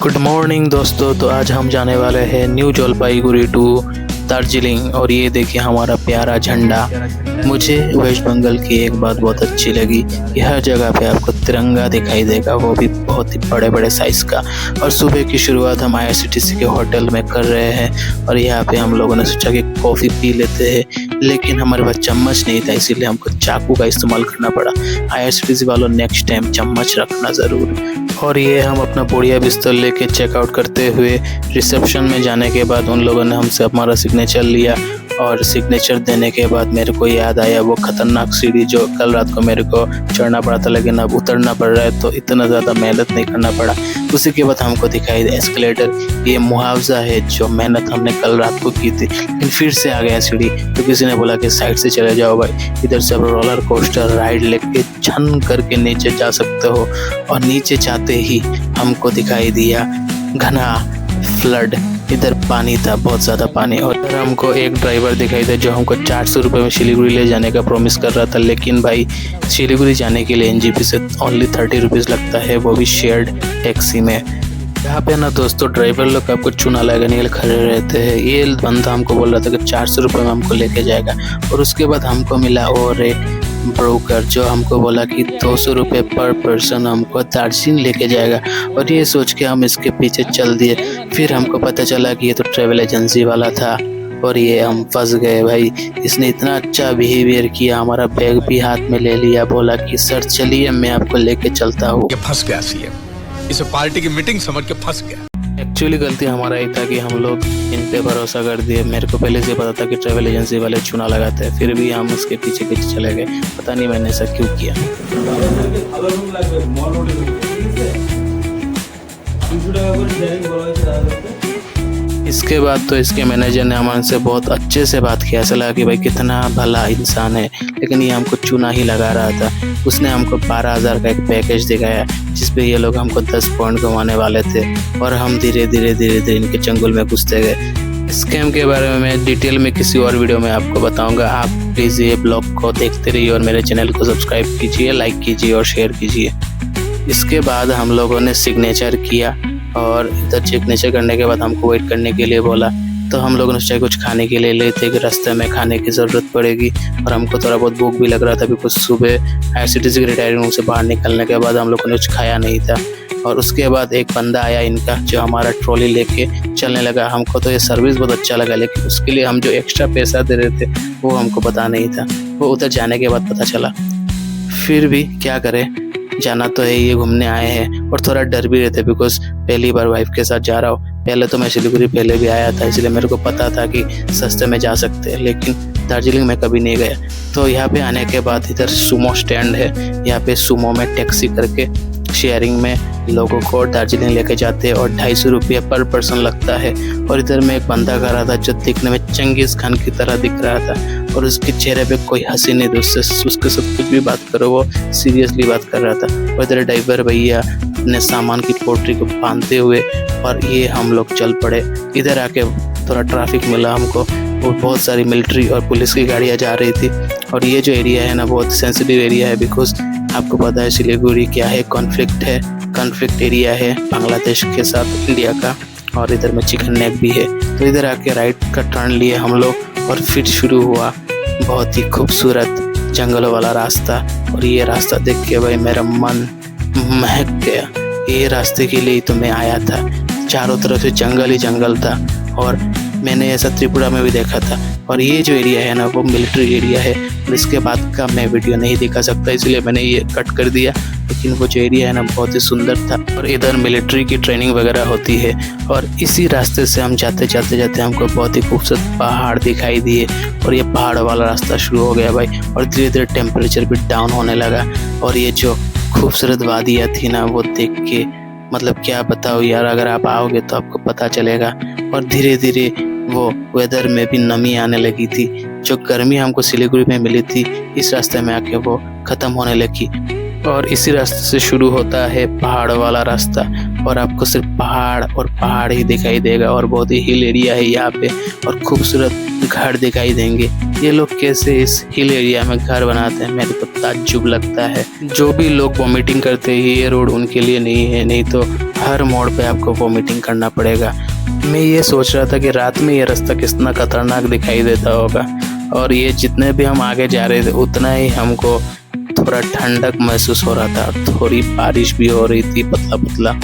Good morning दोस्तों। तो आज हम जाने वाले हैं न्यू जलपाईगुड़ी टू दार्जिलिंग। और ये देखिए हमारा प्यारा झंडा। मुझे वेस्ट बंगाल की एक बात बहुत अच्छी लगी कि हर जगह पे आपको तिरंगा दिखाई देगा, वो भी बहुत ही बड़े बड़े साइज़ का। और सुबह की शुरुआत हम IRCTC के होटल में कर रहे हैं और यहाँ पे हम लोगों ने सोचा कि कॉफ़ी पी लेते हैं, लेकिन हमारे पास चम्मच नहीं था, इसीलिए हमको चाकू का इस्तेमाल करना पड़ा। IRCTC वालों नेक्स्ट टाइम चम्मच रखना ज़रूर। और ये हम अपना बोरिया बिस्तर लेके चेकआउट करते हुए रिसेप्शन में जाने के बाद उन लोगों ने हमसे हमारा सिग्नेचर लिया। और सिग्नेचर देने के बाद मेरे को याद आया वो खतरनाक सीढ़ी जो कल रात को मेरे को चढ़ना पड़ा था, लेकिन अब उतरना पड़ रहा है तो इतना ज़्यादा मेहनत नहीं करना पड़ा। उसी के बाद हमको दिखाई दे एस्केलेटर। ये मुआवजा है जो मेहनत हमने कल रात को की थी, लेकिन फिर से आ गया सीढ़ी। तो किसी ने बोला कि साइड से चले जाओ भाई, इधर से अब रोलर कोस्टर राइड लेके छन करके नीचे जा सकते हो। और नीचे जाते ही हमको दिखाई दिया घना फ्लड। इधर पानी था, बहुत ज़्यादा पानी। और इधर हमको एक ड्राइवर दिखाई दे जो हमको 400 रुपये में सिलीगुड़ी ले जाने का प्रॉमिस कर रहा था, लेकिन भाई सिलीगुड़ी जाने के लिए NGP से ओनली 30 रुपीज़ लगता है, वो भी शेयर्ड टैक्सी में। यहाँ पे ना दोस्तों ड्राइवर लोग आपको चूना लगाने के लिए खड़े रहते हैं। ये बंदा हमको बोल रहा था कि 400 रुपये में हमको लेके जाएगा। और उसके बाद हमको मिला और एक ब्रोकर जो हमको बोला कि 200 रुपये पर पर्सन हमको दार्जिलिंग लेके जाएगा। और ये सोच के हम इसके पीछे चल दिए। फिर हमको पता चला कि ये तो ट्रैवल एजेंसी वाला था और ये हम फंस गए भाई। इसने इतना अच्छा बिहेवियर किया, हमारा बैग भी हाथ में ले लिया, बोला कि सर चलिए मैं आपको लेके चलता हूँ। फंस गया CM, इसे पार्टी की मीटिंग समझ के फंस गया। एक्चुअली गलती हमारा ही था कि हम लोग इन पे भरोसा कर दिए। मेरे को पहले से पता था कि ट्रैवल एजेंसी वाले चूना लगाते हैं, फिर भी हम उसके पीछे पीछे चले गए। पता नहीं मैंने ऐसा क्यों किया। इसके बाद तो इसके मैनेजर ने हमसे बहुत अच्छे से बात किया। ऐसा लगा कि भाई कितना भला इंसान है, लेकिन ये हमको चूना ही लगा रहा था। उसने हमको 12,000 का एक पैकेज दिखाया जिसपे ये लोग हमको 10 पॉइंट घुमाने वाले थे। और हम धीरे धीरे इनके चंगुल में घुसते गए। स्कैम के बारे में मैं डिटेल में किसी और वीडियो में आपको बताऊंगा। आप प्लीज़ ये ब्लॉग को देखते रहिए और मेरे चैनल को सब्सक्राइब कीजिए, लाइक कीजिए और शेयर कीजिए। इसके बाद हम लोगों ने सिग्नेचर किया और इधर सिग्नेचर करने के बाद हमको वेट करने के लिए बोला। तो हम लोगों ने सोचा कुछ खाने के लिए लेते कि रास्ते में खाने की ज़रूरत पड़ेगी। और हमको थोड़ा बहुत भूख भी लग रहा था, बिकॉज सुबह IRCTC के रिटायरिंग रूम से बाहर निकलने के बाद हम लोगों ने कुछ खाया नहीं था। और उसके बाद एक बंदा आया इनका जो हमारा ट्रॉली लेके चलने लगा। हमको तो ये सर्विस बहुत अच्छा लगा, लेकिन उसके लिए हम जो एक्स्ट्रा पैसा दे रहे थे वो हमको पता नहीं था, वो उधर जाने के बाद पता चला। फिर भी क्या करें, जाना तो है, ये घूमने आए हैं। और थोड़ा डर भी रहते बिकॉज पहली बार वाइफ के साथ जा रहा हूँ। पहले तो मैं सिलीगुड़ी पहले भी आया था, इसलिए मेरे को पता था कि सस्ते में जा सकते हैं, लेकिन दार्जिलिंग में कभी नहीं गया। तो यहाँ पे आने के बाद इधर सुमो स्टैंड है, यहाँ पे सुमो में टैक्सी करके शेयरिंग में लोगों को दार्जिलिंग लेके जाते हैं और 250 रुपये पर पर्सन लगता है। और इधर में एक बंदा खड़ा था जो दिखने में चंगेज़ खान की तरह दिख रहा था और उसके चेहरे पे कोई हंसी नहीं थी। उसके साथ कुछ भी बात करो वो सीरियसली बात कर रहा था। और इधर ड्राइवर भैया अपने सामान की पोटरी को बांधते हुए और ये हम लोग चल पड़े। इधर आके थोड़ा ट्रैफिक मिला हमको और बहुत सारी मिलिट्री और पुलिस की गाड़ियाँ जा रही थी। और ये जो एरिया है ना बहुत सेंसिटिव एरिया है, बिकॉज आपको पता है सिलीगुड़ी क्या है, कॉन्फ्लिक्ट एरिया है बांग्लादेश के साथ इंडिया का। और इधर में चिकन नेक भी है। तो इधर आके राइट का टर्न लिए हम लोग और फिर शुरू हुआ बहुत ही खूबसूरत जंगलों वाला रास्ता। और ये रास्ता देख के भाई मेरा मन महक गया। ये रास्ते के लिए तो मैं आया था। चारों तरफ से जंगल ही जंगल था और मैंने ऐसा त्रिपुरा में भी देखा था। और ये जो एरिया है ना वो मिलिट्री एरिया है, और इसके बाद का मैं वीडियो नहीं दिखा सकता, इसलिए मैंने ये कट कर दिया। लेकिन वो जो एरिया है ना बहुत ही सुंदर था और इधर मिलिट्री की ट्रेनिंग वगैरह होती है। और इसी रास्ते से हम जाते जाते हमको बहुत ही खूबसूरत पहाड़ दिखाई दिए और ये पहाड़ वाला रास्ता शुरू हो गया भाई। और धीरे धीरे टेम्परेचर भी डाउन होने लगा और ये जो खूबसूरत वादियाँ थी ना वो देख के मतलब क्या बताओ यार, अगर आप आओगे तो आपको पता चलेगा। और धीरे धीरे वो वेदर में भी नमी आने लगी थी। जो गर्मी हमको सिलीगुड़ी में मिली थी इस रास्ते में आके वो ख़त्म होने लगी। और इसी रास्ते से शुरू होता है पहाड़ वाला रास्ता और आपको सिर्फ पहाड़ और पहाड़ ही दिखाई देगा और बहुत ही हिल एरिया है यहाँ पे और खूबसूरत घर दिखाई देंगे। ये लोग कैसे इस हिल एरिया में घर बनाते हैं मेरे को ताज्जुब लगता है। जो भी लोग वॉमिटिंग करते हैं ये रोड उनके लिए नहीं है, नहीं तो हर मोड़ पे आपको वॉमिटिंग करना पड़ेगा। मैं ये सोच रहा था कि रात में ये रास्ता कितना खतरनाक दिखाई देता होगा और ये जितने भी हम आगे जा रहे थे उतना ही हमको थोड़ा ठंडक महसूस हो रहा था, थोड़ी बारिश भी हो रही थी पतला पतला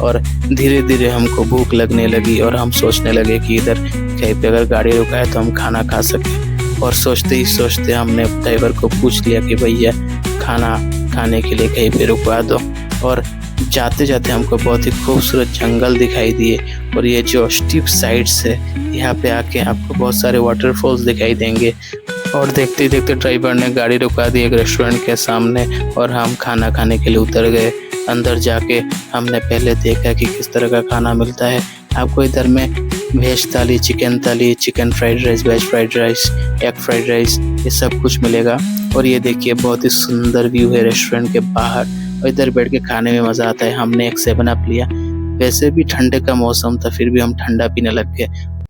और धीरे धीरे हमको भूख लगने लगी और हम सोचने लगे कि इधर कहीं पे अगर गाड़ी रुका है तो हम खाना खा सकें। और सोचते ही सोचते हमने ड्राइवर को पूछ लिया कि भैया खाना खाने के लिए कहीं पे रुकवा दो। और जाते जाते हमको बहुत ही खूबसूरत जंगल दिखाई दिए और ये जो स्टीप साइड्स है यहाँ पे आके आपको बहुत सारे वाटरफॉल्स दिखाई देंगे। और देखते ही देखते ड्राइवर ने गाड़ी रुका दी एक रेस्टोरेंट के सामने और हम खाना खाने के लिए उतर गए। अंदर जाके हमने पहले देखा कि किस तरह का खाना मिलता है। आपको इधर में veg thali, chicken fried rice, veg fried rice, egg fried rice, ये सब कुछ मिलेगा। और ये देखिए बहुत ही सुंदर व्यू है रेस्टोरेंट के बाहर और इधर बैठ के खाने में मज़ा आता है। हमने एक 7 अप लिया, वैसे भी ठंडे का मौसम था फिर भी हम ठंडा पीने लग गए।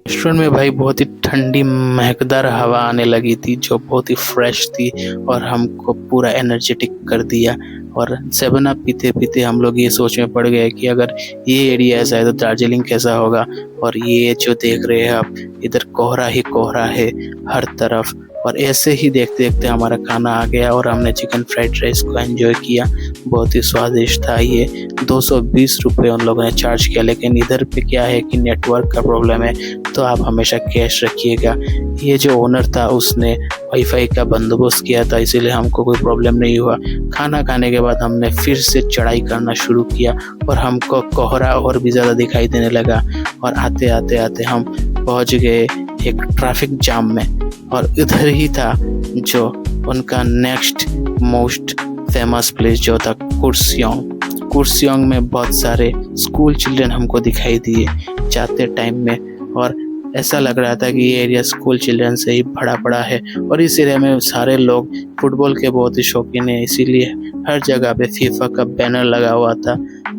रेस्टोरेंट में भाई बहुत ही ठंडी महकदार हवा आने लगी थी जो बहुत ही फ्रेश थी और हमको पूरा एनर्जेटिक कर दिया। और 7 अप पीते पीते हम लोग ये सोच में पड़ गए कि अगर ये एरिया ऐसा है तो दार्जिलिंग कैसा होगा। और ये जो देख रहे हैं आप इधर कोहरा ही कोहरा है हर तरफ। और ऐसे ही देखते देखते हमारा खाना आ गया और हमने चिकन फ्राइड राइस को एंजॉय किया, बहुत ही स्वादिष्ट था। ये 220 रुपये उन लोगों ने चार्ज किया, लेकिन इधर पे क्या है कि नेटवर्क का प्रॉब्लम है तो आप हमेशा कैश रखिएगा। ये जो ओनर था उसने वाईफाई का बंदोबस्त किया था इसीलिए हमको कोई प्रॉब्लम नहीं हुआ। खाना खाने के बाद हमने फिर से चढ़ाई करना शुरू किया और हमको कोहरा और भी ज़्यादा दिखाई देने लगा और आते आते आते हम पहुंच गए एक ट्रैफिक जाम में। और इधर ही था जो उनका नेक्स्ट मोस्ट फेमस प्लेस जो था कुर्सियोंग। कुर्सियोंग में बहुत सारे स्कूल चिल्ड्रन हमको दिखाई दिए जाते टाइम में और ऐसा लग रहा था कि ये एरिया स्कूल चिल्ड्रन से ही भरा पड़ा है। और इस एरिया में सारे लोग फुटबॉल के बहुत ही शौकीन है, इसीलिए हर जगह पे फीफा का बैनर लगा हुआ था।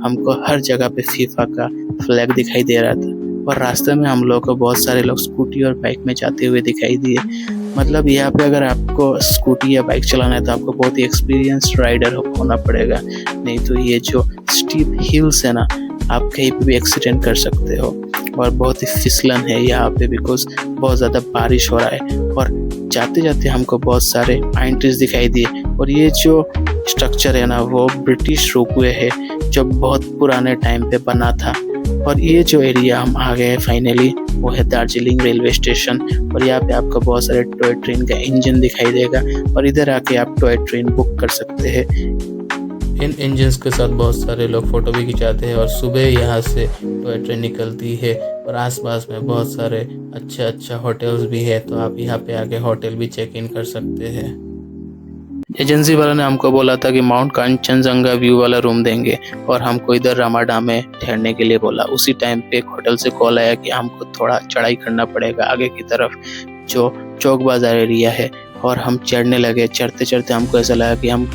हमको हर जगह पे फीफा का फ्लैग दिखाई दे रहा था। और रास्ते में हम लोग को बहुत सारे लोग स्कूटी और बाइक में जाते हुए दिखाई दिए। मतलब यहाँ पे अगर आपको स्कूटी या बाइक चलाना है तो आपको बहुत ही एक्सपीरियंस्ड राइडर होना पड़ेगा, नहीं तो ये जो स्टीप हिल्स है ना आप कहीं पे भी एक्सीडेंट कर सकते हो। और बहुत ही फिसलन है यहाँ पे बिकॉज बहुत ज़्यादा बारिश हो रहा है। और जाते जाते हमको बहुत सारे पाइन ट्रीज दिखाई दिए और ये जो स्ट्रक्चर है ना वो ब्रिटिश रोपवे है जो बहुत पुराने टाइम पे बना था। और ये जो एरिया हम आ गए फाइनली वो है दार्जिलिंग रेलवे स्टेशन। और यहाँ पे आपको बहुत सारे टॉय ट्रेन का इंजन दिखाई देगा और इधर आके आप टॉय ट्रेन बुक कर सकते हैं। इन इंजन्स के साथ बहुत सारे लोग फ़ोटो भी खिंचाते हैं और सुबह यहाँ से टॉय ट्रेन निकलती है और आसपास में बहुत सारे अच्छा होटल्स भी है, तो आप यहाँ पे आके होटल भी चेक इन कर सकते हैं। एजेंसी वालों ने हमको बोला था कि माउंट कंचनजंगा व्यू वाला रूम देंगे और हमको इधर रामाडा में ठहरने के लिए बोला। उसी टाइम पे एक होटल से कॉल आया कि हमको थोड़ा चढ़ाई करना पड़ेगा आगे की तरफ जो चौक बाजार एरिया है। और हम चढ़ने लगे। चढ़ते चढ़ते हमको ऐसा लगा कि हम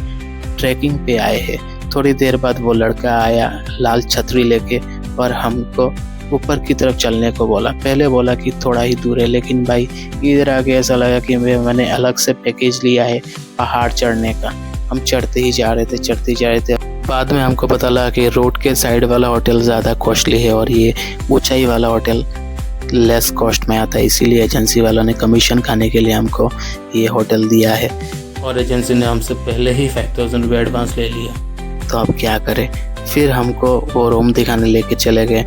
ट्रैकिंग पे आए हैं। थोड़ी देर बाद वो लड़का आया लाल छतरी लेके और हमको ऊपर की तरफ चलने को बोला। पहले बोला कि थोड़ा ही दूर है, लेकिन भाई इधर आके ऐसा लगा कि मैंने अलग से पैकेज लिया है पहाड़ चढ़ने का। हम चढ़ते ही जा रहे थे। बाद में हमको पता लगा कि रोड के साइड वाला होटल ज़्यादा कॉस्टली है और ये ऊंचाई वाला होटल लेस कॉस्ट में आता है, इसीलिए एजेंसी वालों ने कमीशन खाने के लिए हमको ये होटल दिया है। और एजेंसी ने हमसे पहले ही 5000 रुपये एडवांस ले लिया, तो अब क्या करें। फिर हमको वो रूम दिखाने लेके चले गए,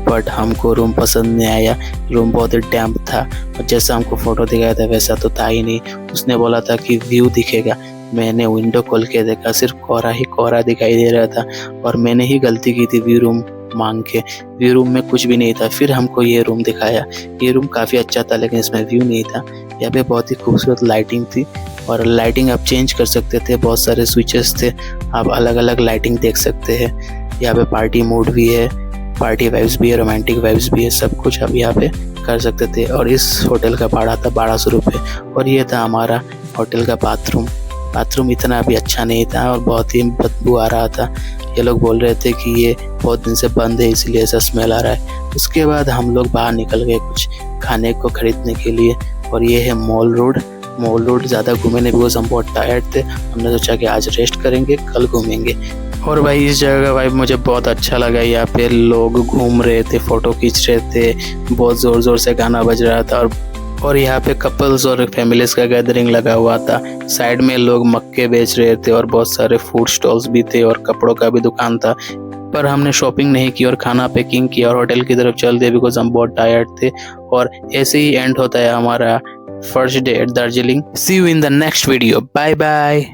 बट हमको रूम पसंद नहीं आया। रूम बहुत ही डैम्प था और जैसा हमको फ़ोटो दिखाया था वैसा तो था ही नहीं। उसने बोला था कि व्यू दिखेगा, मैंने विंडो खोल के देखा सिर्फ कोहरा ही कोहरा दिखाई दे रहा था और मैंने ही गलती की थी व्यू रूम मांग के। व्यू रूम में कुछ भी नहीं था। फिर हमको ये रूम दिखाया। ये रूम काफ़ी अच्छा था लेकिन इसमें व्यू नहीं था। यहाँ पे बहुत ही खूबसूरत लाइटिंग थी और लाइटिंग आप चेंज कर सकते थे, बहुत सारे स्विचेस थे, आप अलग अलग लाइटिंग देख सकते हैं। यहाँ पे पार्टी मूड भी है, पार्टी वाइब्स भी है, रोमांटिक वाइब्स भी है, सब कुछ आप यहाँ पे कर सकते थे। और इस होटल का भाड़ा था 1200 रुपये और ये था हमारा होटल का बाथरूम। बाथरूम इतना भी अच्छा नहीं था और बहुत ही बदबू आ रहा था, ये लोग बोल रहे थे कि ये बहुत दिन से बंद है इसलिए ऐसा स्मेल आ रहा है। उसके बाद हम लोग बाहर निकल गए कुछ खाने को खरीदने के लिए, और ये है मॉल रोड। मॉल रोड ज़्यादा घूमे नहीं बिकॉज हम बहुत टायर्ड थे। हमने सोचा कि आज रेस्ट करेंगे, कल घूमेंगे। और भाई इस जगह का भाई मुझे बहुत अच्छा लगा। यहाँ पे लोग घूम रहे थे, फ़ोटो खींच रहे थे, बहुत ज़ोर ज़ोर से गाना बज रहा था, और यहाँ पे कपल्स और फैमिलीज का गैदरिंग लगा हुआ था। साइड में लोग मक्के बेच रहे थे और बहुत सारे फूड स्टॉल्स भी थे और कपड़ों का भी दुकान था। पर हमने शॉपिंग नहीं की और खाना पैकिंग किया और होटल की तरफ चल दिए बिकॉज हम बहुत टायर्ड थे। और ऐसे ही एंड होता है हमारा first day at Darjeeling. See you in the next video, bye bye.